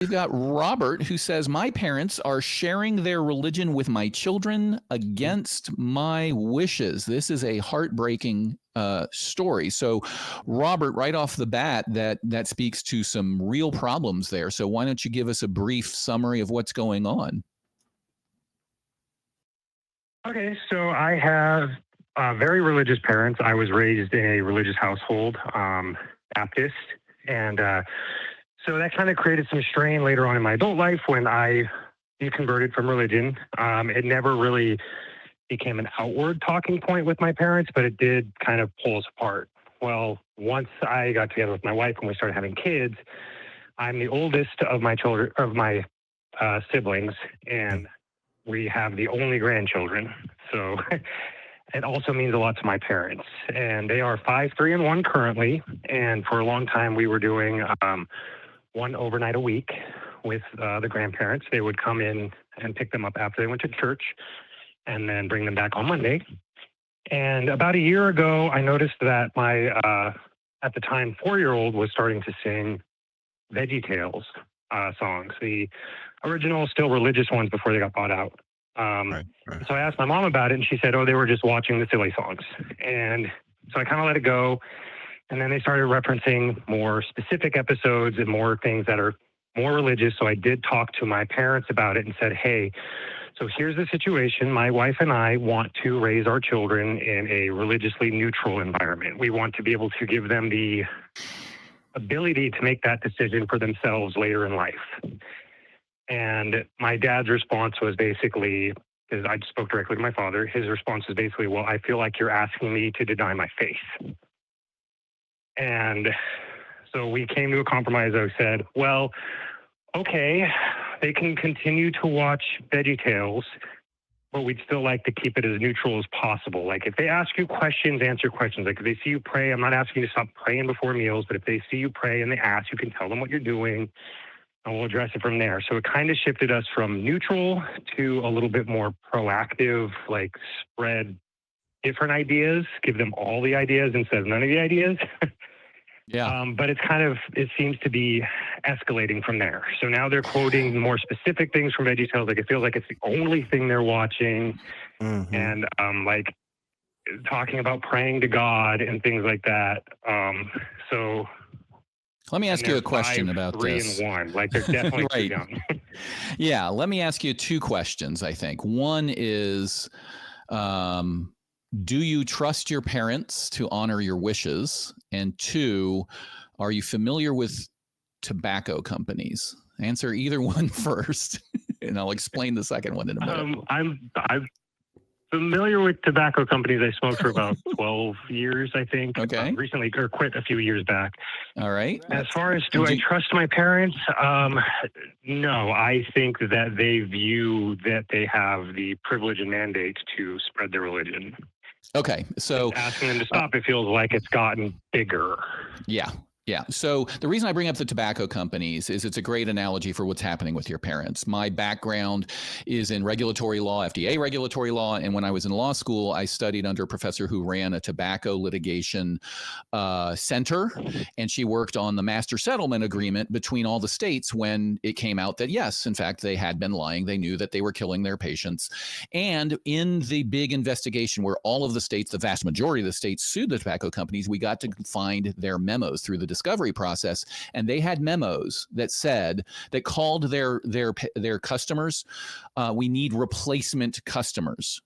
We've got Robert who says, my parents are sharing their religion with my children against my wishes. This is a heartbreaking story. So, Robert, right off the bat, that speaks to some real problems there. So why don't you give us a brief summary of what's going on? Okay, so I have very religious parents. I was raised in a religious household, Baptist, and so that kind of created some strain later on in my adult life when I deconverted from religion. It never really became an outward talking point with my parents, but it did kind of pull us apart. Well, once I got together with my wife and we started having kids, I'm the oldest of my children, of my siblings, and we have the only grandchildren. So it also means a lot to my parents. And they are 5, 3, and 1 currently. And for a long time, we were doing one overnight a week with the grandparents. They would come in and pick them up after they went to church and then bring them back on Monday. And about a year ago, I noticed that my, at the time, 4-year-old was starting to sing VeggieTales songs, the original, still religious ones before they got bought out. Right. So I asked my mom about it, and she said, oh, they were just watching the silly songs. And so I kind of let it go. And then they started referencing more specific episodes and more things that are more religious. So I did talk to my parents about it and said, hey, so here's the situation. My wife and I want to raise our children in a religiously neutral environment. We want to be able to give them the ability to make that decision for themselves later in life. And my dad's response was basically, because I spoke directly to my father, his response was basically, well, I feel like you're asking me to deny my faith. And so we came to a compromise. I said, well, okay, they can continue to watch VeggieTales, but we'd still like to keep it as neutral as possible. Like if they ask you questions, answer questions. Like if they see you pray, I'm not asking you to stop praying before meals, but if they see you pray and they ask, you can tell them what you're doing and we'll address it from there. So it kind of shifted us from neutral to a little bit more proactive, like spread different ideas, give them all the ideas instead of none of the ideas. Yeah. But it's kind of, it seems to be escalating from there. So now they're quoting more specific things from VeggieTales. Like it feels like it's the only thing they're watching. Mm-hmm. And like talking about praying to God and things like that. So let me ask you a question about 3 this. 3 and 1. Like they're definitely right. too young. Yeah. Let me ask you 2 questions, I think. One is, do you trust your parents to honor your wishes? And 2, are you familiar with tobacco companies? Answer either one first, and I'll explain the second one in a minute. I'm familiar with tobacco companies. I smoked for about 12 years, I think. Okay. Recently, or quit a few years back. All right. As far as do I trust my parents? No, I think that they view that they have the privilege and mandate to spread their religion. Okay, so asking them to stop, it feels like it's gotten bigger. Yeah. Yeah. So the reason I bring up the tobacco companies is it's a great analogy for what's happening with your parents. My background is in regulatory law, FDA regulatory law. And when I was in law school, I studied under a professor who ran a tobacco litigation center. And she worked on the master settlement agreement between all the states when it came out that, yes, in fact, they had been lying. They knew that they were killing their patients. And in the big investigation where all of the states, the vast majority of the states sued the tobacco companies, we got to find their memos through the discovery process, and they had memos that said that called their customers, we need replacement customers.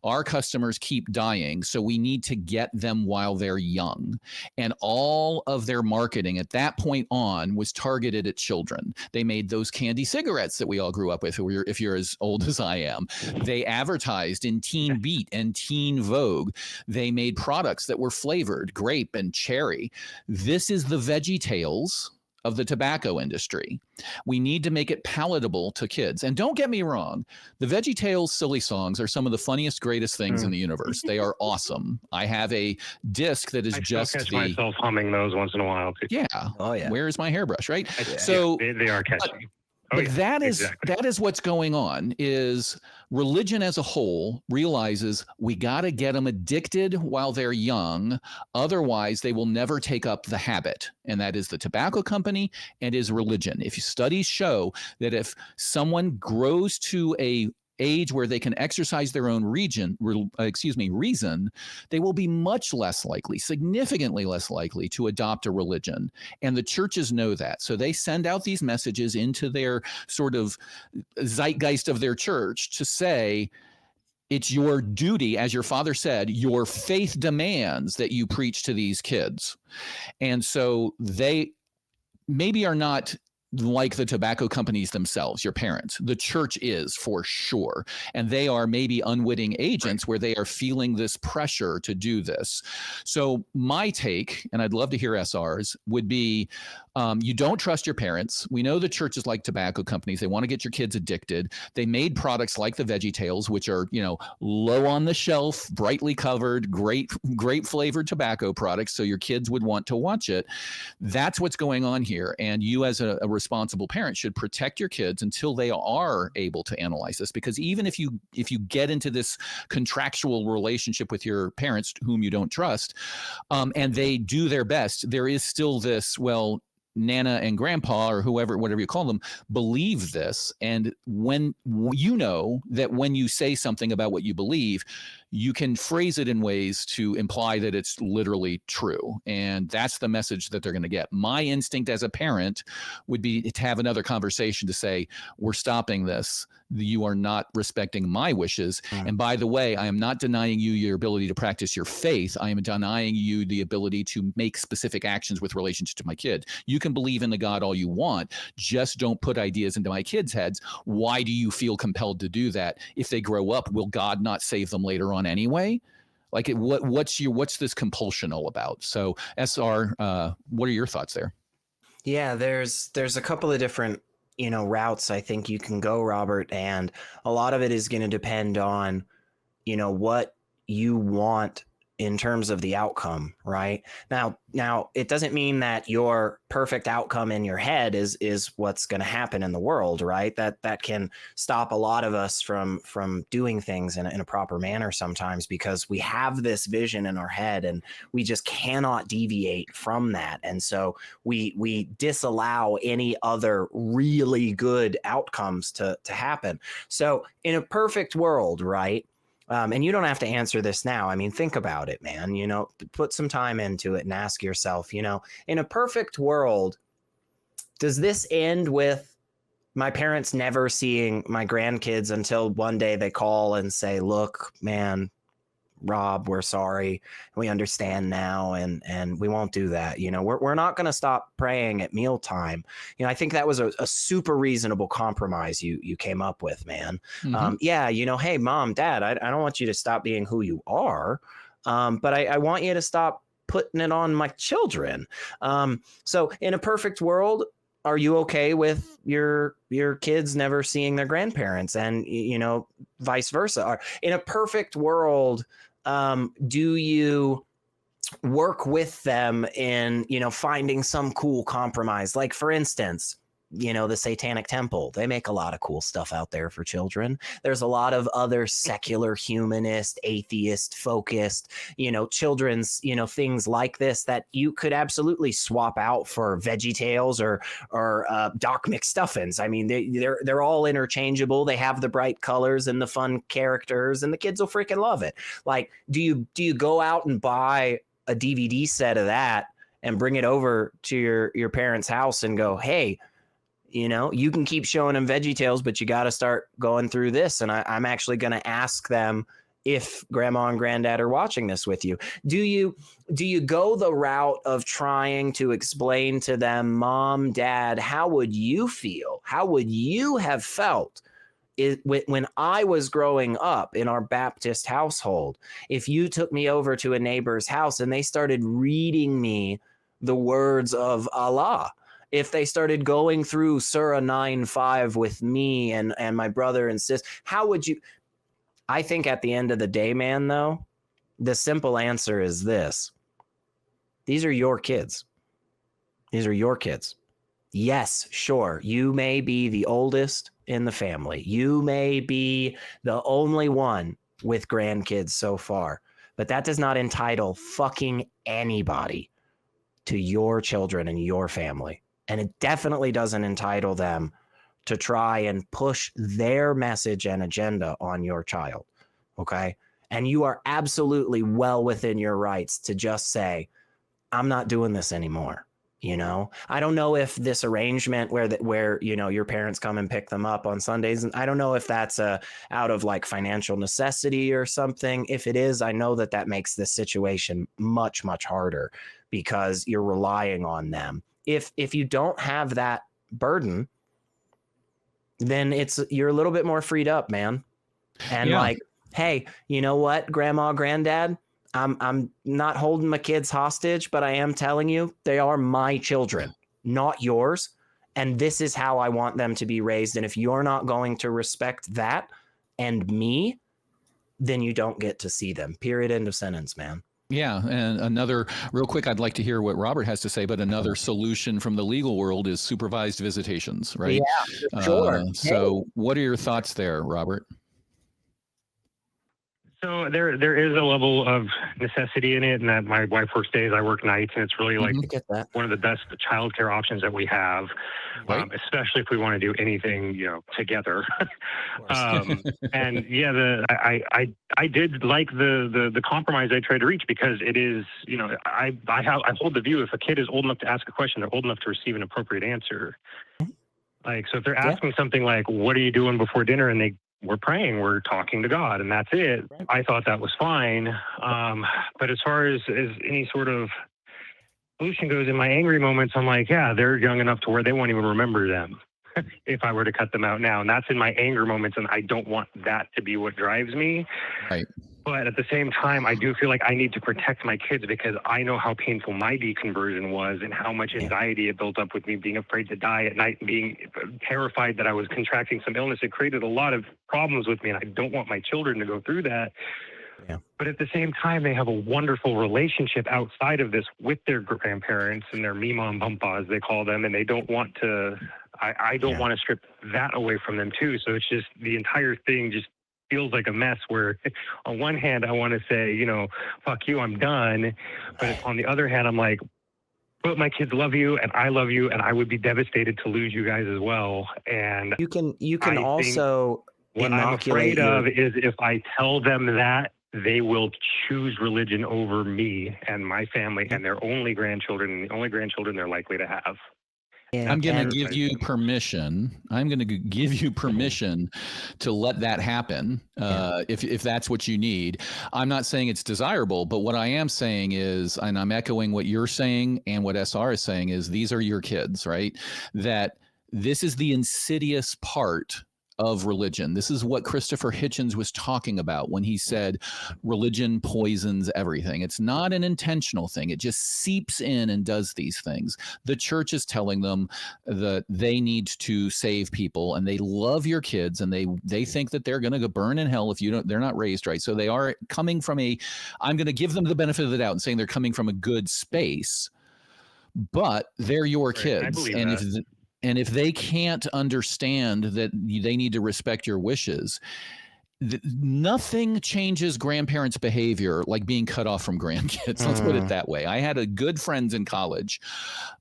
Our customers keep dying, so we need to get them while they're young. And all of their marketing at that point on was targeted at children. They made those candy cigarettes that we all grew up with, if you're as old as I am. They advertised in Teen Beat and Teen Vogue. They made products that were flavored grape and cherry. This is the VeggieTales of the tobacco industry. We need to make it palatable to kids. And don't get me wrong, the VeggieTales silly songs are some of the funniest, greatest things in the universe. They are awesome. I have a disc that is I just catch myself humming those once in a while too. Yeah. Oh yeah. Where is my hairbrush, right? Yeah. So they are catchy. Oh, But yeah, that is exactly. that is what's going on. Is religion as a whole realizes we got to get them addicted while they're young, otherwise they will never take up the habit, and that is the tobacco company and is religion. If studies show that if someone grows to a age where they can exercise their own reason, they will be much less likely, significantly less likely to adopt a religion. And the churches know that. So they send out these messages into their sort of zeitgeist of their church to say, it's your duty, as your father said, your faith demands that you preach to these kids. And so they maybe are not like the tobacco companies themselves, your parents. The church is for sure. And they are maybe unwitting agents where they are feeling this pressure to do this. So my take, and I'd love to hear SR's, would be you don't trust your parents. We know the church is like tobacco companies. They want to get your kids addicted. They made products like the VeggieTales, which are, low on the shelf, brightly covered, great flavored tobacco products. So your kids would want to watch it. That's what's going on here. And you as a responsible parent should protect your kids until they are able to analyze this. Because even if you get into this contractual relationship with your parents whom you don't trust, and they do their best, there is still this, well, Nana and Grandpa or whoever, whatever you call them, believe this. And when you know that when you say something about what you believe, you can phrase it in ways to imply that it's literally true. And that's the message that they're going to get. My instinct as a parent would be to have another conversation to say, we're stopping this. You are not respecting my wishes. And by the way, I am not denying you your ability to practice your faith. I am denying you the ability to make specific actions with relationship to my kid. You can believe in the God all you want. Just don't put ideas into my kids' heads. Why do you feel compelled to do that? If they grow up, will God not save them later on anyway? Like, what's this compulsion all about? So, SR, what are your thoughts there? Yeah, there's a couple of different routes I think you can go, Robert, and a lot of it is going to depend on what you want in terms of the outcome, right? Now it doesn't mean that your perfect outcome in your head is what's going to happen in the world, right? That can stop a lot of us from doing things in a proper manner sometimes, because we have this vision in our head and we just cannot deviate from that. And so we disallow any other really good outcomes to happen. So in a perfect world, right? And you don't have to answer this now. I mean, think about it, man. Put some time into it and ask yourself, in a perfect world, does this end with my parents never seeing my grandkids until one day they call and say, look, man, Rob, we're sorry. We understand now. And we won't do that. We're not going to stop praying at mealtime. I think that was a super reasonable compromise you came up with, man. Mm-hmm. Hey, Mom, Dad, I don't want you to stop being who you are. But I want you to stop putting it on my children. So in a perfect world, are you okay with your kids never seeing their grandparents, and vice versa? Or in a perfect world, do you work with them in finding some cool compromise? Like, for instance, the Satanic Temple, they make a lot of cool stuff out there for children. There's a lot of other secular, humanist, atheist focused, children's, things like this that you could absolutely swap out for VeggieTales or Doc McStuffins. I mean, they're all interchangeable. They have the bright colors and the fun characters, and the kids will freaking love it. Like, do you go out and buy a DVD set of that and bring it over to your parents' house and go, hey, you can keep showing them VeggieTales, but you got to start going through this. And I'm actually going to ask them if Grandma and Granddad are watching this with you. Do you go the route of trying to explain to them, Mom, Dad, how would you feel? How would you have felt when I was growing up in our Baptist household? If you took me over to a neighbor's house and they started reading me the words of Allah, if they started going through Surah 9:5 with me and my brother and sis, how would you? I think at the end of the day, man, though, the simple answer is this. These are your kids. These are your kids. Yes, sure. You may be the oldest in the family. You may be the only one with grandkids so far, but that does not entitle fucking anybody to your children and your family. And it definitely doesn't entitle them to try and push their message and agenda on your child. Okay. And you are absolutely well within your rights to just say, I'm not doing this anymore. You know, I don't know if this arrangement where you know your parents come and pick them up on Sundays, and I don't know if that's out of like financial necessity or something. If it is, I know that makes this situation much harder because you're relying on them. If you don't have that burden, then you're a little bit more freed up, man. And like, hey, you know what, grandma, granddad, I'm not holding my kids hostage, but I am telling you they are my children, not yours. And this is how I want them to be raised. And if you're not going to respect that and me, then you don't get to see them. Period. End of sentence, man. Yeah. And another, real quick, I'd like to hear what Robert has to say, but another solution from the legal world is supervised visitations, right? Yeah, sure. So what are your thoughts there, Robert? So there is a level of necessity in it, and that my wife works days, I work nights, and it's really like one of the best childcare options that we have, Right. Especially if we want to do anything, you know, together. And yeah, I did like the compromise I tried to reach, because it is, you know, I hold the view, if a kid is old enough to ask a question, they're old enough to receive an appropriate answer. Like, so if they're asking something like, "What are you doing before dinner?" and we're praying, we're talking to God, and that's it. Right. I thought that was fine. But as far as any sort of solution goes, in my angry moments, I'm like, yeah, they're young enough to where they won't even remember them if I were to cut them out now. And that's in my anger moments, and I don't want that to be what drives me. Right. But at the same time, I do feel like I need to protect my kids, because I know how painful my deconversion was and how much anxiety it built up with me being afraid to die at night and being terrified that I was contracting some illness. It created a lot of problems with me, and I don't want my children to go through that. Yeah. But at the same time, they have a wonderful relationship outside of this with their grandparents and their mima and pampa, as they call them, and they don't want to, I don't want to strip that away from them too. So it's just, the entire thing just feels like a mess, where on one hand, I want to say, you know, fuck you, I'm done. But on the other hand, I'm like, but my kids love you and I love you, and I would be devastated to lose you guys as well. And you can also, what I'm afraid of is, if I tell them that, they will choose religion over me and my family and their only grandchildren, and the only grandchildren they're likely to have. Yeah. I'm going to give you permission. I'm going to give you permission to let that happen, if that's what you need. I'm not saying it's desirable, but what I am saying is, and I'm echoing what you're saying and what SR is saying, is these are your kids, right? That this is the insidious part of religion. This is what Christopher Hitchens was talking about when he said religion poisons everything. It's not an intentional thing. It just seeps in and does these things. The church is telling them that they need to save people, and they love your kids, and they think that they're going to burn in hell if they're not raised right. So they are coming from I'm going to give them the benefit of the doubt and saying they're coming from a good space, but they're your kids. And if they can't understand that they need to respect your wishes, nothing changes grandparents' behavior like being cut off from grandkids. Let's put it that way. I had a good friends in college.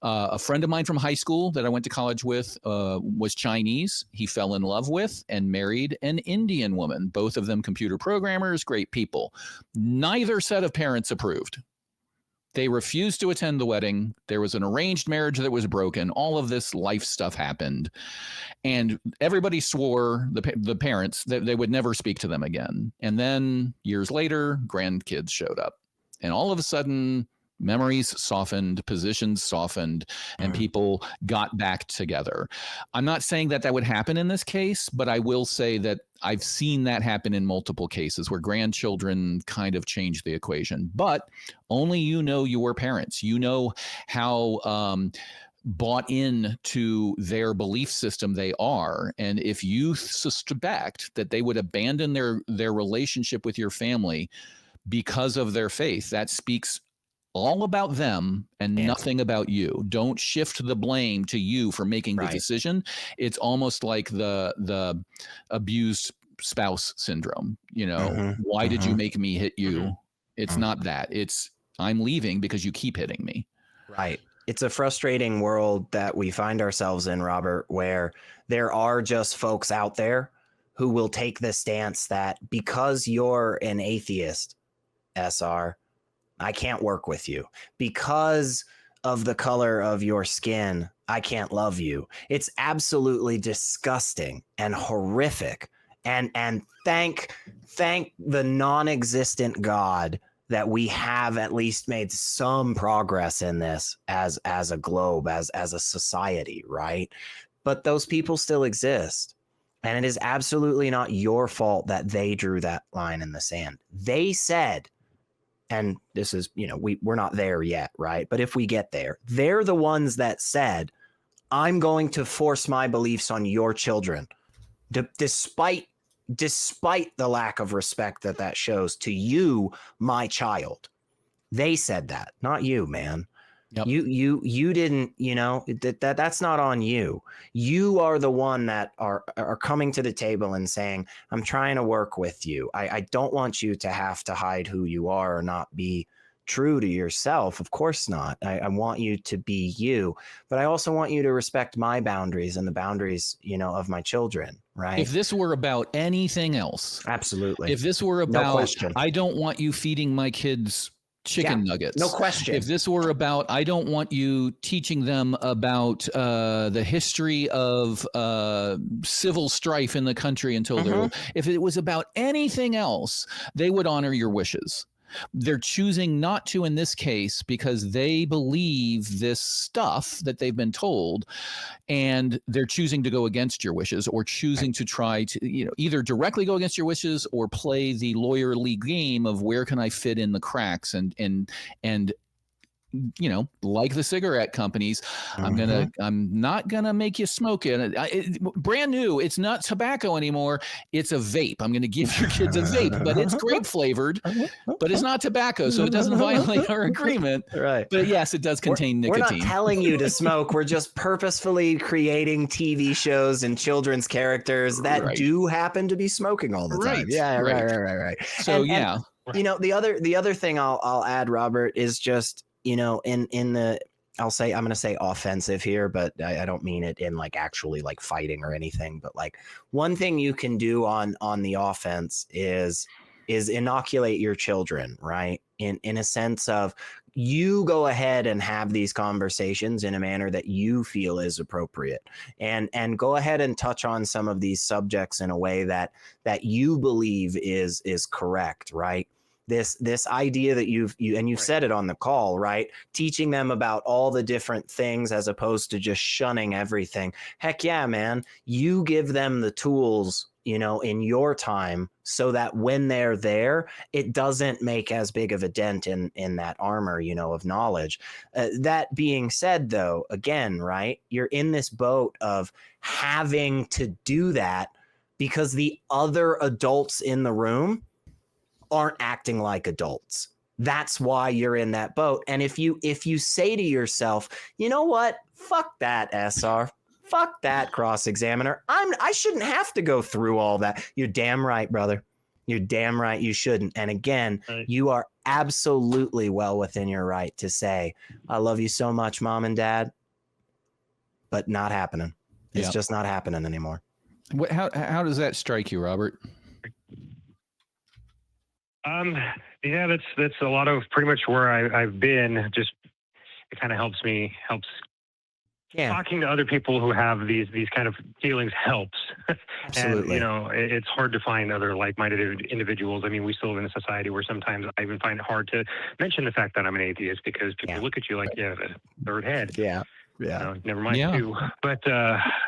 A friend of mine from high school that I went to college with was Chinese. He fell in love with and married an Indian woman, both of them computer programmers, great people. Neither set of parents approved. They refused to attend the wedding. There was an arranged marriage that was broken. All of this life stuff happened. And everybody swore, the parents, that they would never speak to them again. And then years later, grandkids showed up. And all of a sudden, memories softened, positions softened, and people got back together. I'm not saying that would happen in this case, but I will say that I've seen that happen in multiple cases where grandchildren kind of change the equation. But only you know your parents. You know how bought in to their belief system they are. And if you suspect that they would abandon their relationship with your family because of their faith, that speaks all about them and Yeah. nothing about you. Don't shift the blame to you for making the Right. decision. It's almost like the abused spouse syndrome. You know, Mhm, why did you mhm. make me hit you? Mhm. It's Mm. not that. It's I'm leaving because you keep hitting me. Right. It's a frustrating world that we find ourselves in, Robert, where there are just folks out there who will take the stance that because you're an atheist, SR, I can't work with you. Because of the color of your skin, I can't love you. It's absolutely disgusting and horrific. And thank the non-existent God that we have at least made some progress in this as a globe, as a society, right? But those people still exist. And it is absolutely not your fault that they drew that line in the sand. They said, and this is, you know, we're not there yet, right? But if we get there, they're the ones that said, I'm going to force my beliefs on your children, despite the lack of respect that shows to you, my child. They said that, not you, man. Yep. You didn't, you know, that's not on you. You are the one that are coming to the table and saying, I'm trying to work with you. I don't want you to have to hide who you are or not be true to yourself. Of course not. I want you to be you, but I also want you to respect my boundaries and the boundaries, you know, of my children. Right. If this were about anything else, Absolutely. if this were No about, question. I don't want you feeding my kids chicken nuggets. No question. If this were about, I don't want you teaching them about the history of civil strife in the country until they're, if it was about anything else, they would honor your wishes. They're choosing not to in this case because they believe this stuff that they've been told, and they're choosing to go against your wishes, or choosing to try to, you know, either directly go against your wishes or play the lawyerly game of where can I fit in the cracks and you know, like the cigarette companies, I'm not gonna make you smoke it. Brand new, it's not tobacco anymore. It's a vape. I'm gonna give your kids a vape, but it's grape flavored, but it's not tobacco, so it doesn't violate our agreement. Right. But yes, it does contain nicotine. We're not telling you to smoke. We're just purposefully creating TV shows and children's characters that do happen to be smoking all the time. Yeah, right. So and, you know, the other thing I'll add, Robert, is just, you know, in the, I'm going to say offensive here, but I don't mean it in like actually like fighting or anything. But like one thing you can do on the offense is inoculate your children, right? In a sense of, you go ahead and have these conversations in a manner that you feel is appropriate, and go ahead and touch on some of these subjects in a way that you believe is correct, right? This idea that you've said it on the call, right? Teaching them about all the different things as opposed to just shunning everything. Heck yeah, man. You give them the tools, you know, in your time, so that when they're there, it doesn't make as big of a dent in that armor, you know, of knowledge. That being said, though, again, right, you're in this boat of having to do that because the other adults in the room aren't acting like adults. That's why you're in that boat. And if you say to yourself, you know what, fuck that, SR, fuck that, cross-examiner, I shouldn't have to go through all that. You're damn right, brother. You're damn right you shouldn't. And again, you are absolutely well within your right to say, I love you so much, mom and dad, but not happening. It's just not happening anymore. How does that strike you, Robert? Yeah, that's a lot of pretty much where I've been. Just, it kind of helps talking to other people who have these kind of feelings helps. Absolutely. And, you know, it's hard to find other like-minded individuals. I mean, we still live in a society where sometimes I even find it hard to mention the fact that I'm an atheist, because people look at you like, yeah, the third head. Yeah. Never mind two. But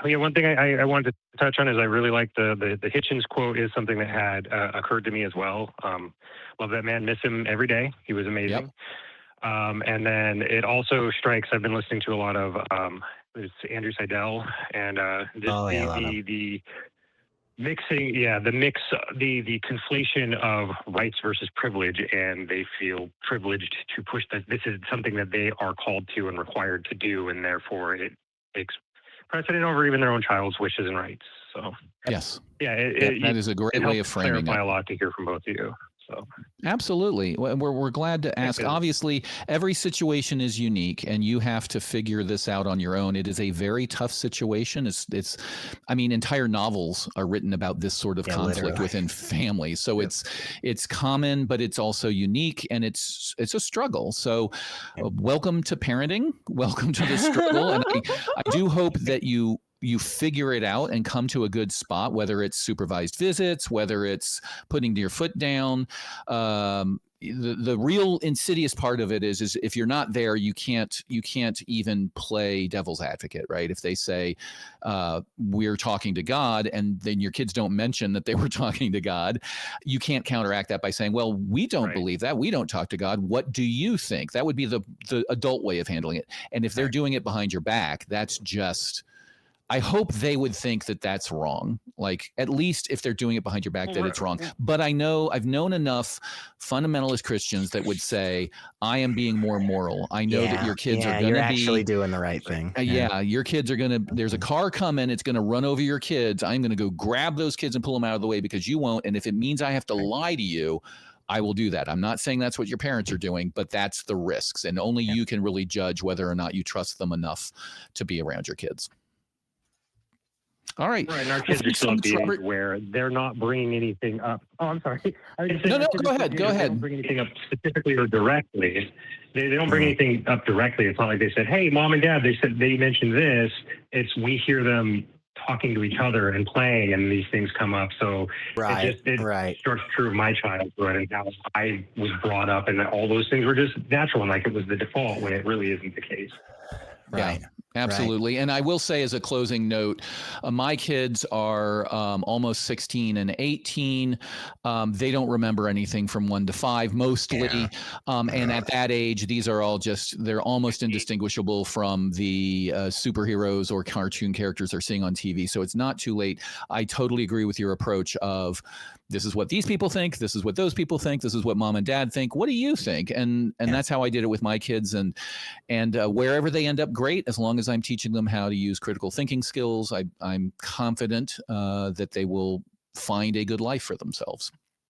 one thing I wanted to touch on is I really like the Hitchens quote is something that had occurred to me as well. Love that man, miss him every day. He was amazing. And then it also strikes, I've been listening to a lot of it's Andrew Seidel, and mixing, yeah, the mix, the conflation of rights versus privilege, and they feel privileged to push that this is something that they are called to and required to do, and therefore it takes precedent over even their own child's wishes and rights. So Yes. yeah, That is a great way of framing it. Clarify a lot to hear from both of you. So Absolutely. We're glad to ask. Thank you. Obviously, every situation is unique and you have to figure this out on your own. It is a very tough situation. I mean, entire novels are written about this sort of conflict literally. within families. So it's common, but it's also unique, and it's a struggle. So welcome to parenting. Welcome to the struggle. And I do hope that you figure it out and come to a good spot, whether it's supervised visits, whether it's putting your foot down. The real insidious part of it is if you're not there, you can't even play devil's advocate, right? If they say we're talking to God, and then your kids don't mention that they were talking to God, you can't counteract that by saying, well, we don't believe that. We don't talk to God. What do you think? That would be the adult way of handling it. And if they're doing it behind your back, that's just... I hope they would think that that's wrong. Like, at least if they're doing it behind your back, that it's wrong. But I've known enough fundamentalist Christians that would say, I am being more moral. I know that your kids are going to be... You're actually doing the right thing. Your kids are going to... There's a car coming. It's going to run over your kids. I'm going to go grab those kids and pull them out of the way because you won't. And if it means I have to lie to you, I will do that. I'm not saying that's what your parents are doing, but that's the risks. And only you can really judge whether or not you trust them enough to be around your kids. All right. Right, and our kids are still at the age where they're not bringing anything up. Oh, I'm sorry. No, go ahead. They don't bring anything up specifically or directly. They don't bring anything up directly. It's not like they said, hey, mom and dad, they mentioned this. It's we hear them talking to each other and playing, and these things come up. So it starts true of my childhood and how I was brought up, and all those things were just natural and like it was the default when it really isn't the case. Right. Yeah. Absolutely. Right. And I will say as a closing note, my kids are almost 16 and 18. They don't remember anything from 1 to 5 mostly. Yeah. And at that age, these are all they're almost indistinguishable from the superheroes or cartoon characters they're seeing on TV. So it's not too late. I totally agree with your approach of this is what these people think. This is what those people think. This is what mom and dad think. What do you think? And that's how I did it with my kids. And wherever they end up, great, as long as I'm teaching them how to use critical thinking skills. I'm confident that they will find a good life for themselves.